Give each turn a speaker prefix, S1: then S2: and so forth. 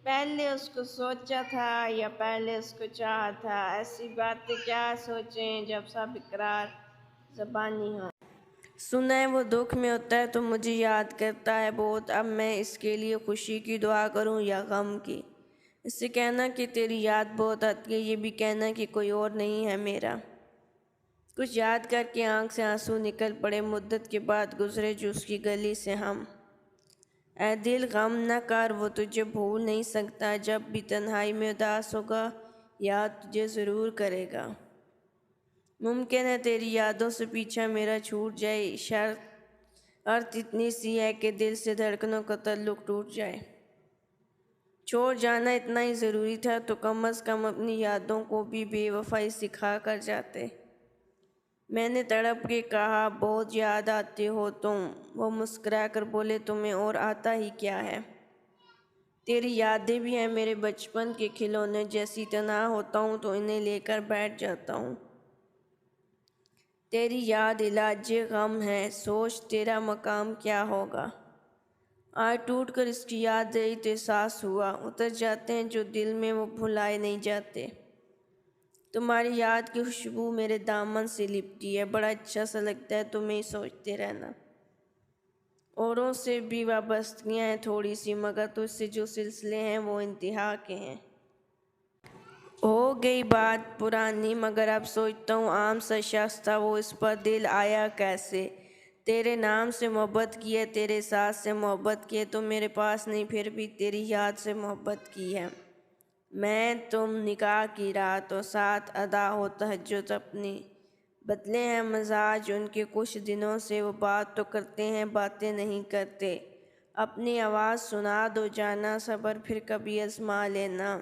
S1: پہلے اس کو سوچا تھا یا پہلے اس کو چاہا تھا، ایسی باتیں کیا سوچیں جب سب اقرار زبانی ہو۔ سنا ہے وہ دکھ میں ہوتا ہے تو مجھے یاد کرتا ہے بہت، اب میں اس کے لیے خوشی کی دعا کروں یا غم کی؟ اس سے کہنا کہ تیری یاد بہت آتی ہے، یہ بھی کہنا کہ کوئی اور نہیں ہے میرا۔ کچھ یاد کر کے آنکھ سے آنسو نکل پڑے، مدت کے بعد گزرے جو اس کی گلی سے ہم۔ اے دل غم نہ کر، وہ تجھے بھول نہیں سکتا، جب بھی تنہائی میں اداس ہوگا یاد تجھے ضرور کرے گا۔ ممکن ہے تیری یادوں سے پیچھا میرا چھوٹ جائے، شرط اتنی سی ہے کہ دل سے دھڑکنوں کا تعلق ٹوٹ جائے۔ چھوڑ جانا اتنا ہی ضروری تھا تو کم از کم اپنی یادوں کو بھی بے وفائی سکھا کر جاتے۔ میں نے تڑپ کے کہا بہت یاد آتے ہو تم، وہ مسکرا کر بولے تمہیں اور آتا ہی کیا ہے؟ تیری یادیں بھی ہیں میرے بچپن کے کھلونے، جیسی تنہا ہوتا ہوں تو انہیں لے کر بیٹھ جاتا ہوں۔ تیری یاد علاج غم ہے، سوچ تیرا مقام کیا ہوگا۔ آج ٹوٹ کر اس کی یاد رہی تو احساس ہوا، اتر جاتے ہیں جو دل میں وہ بھلائے نہیں جاتے۔ تمہاری یاد کی خوشبو میرے دامن سے لپٹی ہے، بڑا اچھا سا لگتا ہے تمہیں ہی سوچتے رہنا۔ اوروں سے بھی وابستگیاں ہیں تھوڑی سی، مگر تجھ سے جو سلسلے ہیں وہ انتہا کے ہیں۔ ہو گئی بات پرانی مگر اب سوچتا ہوں عام سا شخص تھا وہ، اس پر دل آیا کیسے؟ تیرے نام سے محبت کی ہے، تیرے ساتھ سے محبت کی ہے، تو میرے پاس نہیں پھر بھی تیری یاد سے محبت کی ہے۔ میں تم نکاح کی رات و ساتھ ادا ہو تہجد اپنی، بدلے ہیں مزاج ان کے کچھ دنوں سے، وہ بات تو کرتے ہیں باتیں نہیں کرتے، اپنی آواز سنا دو جانا، صبر پھر کبھی آزما لینا۔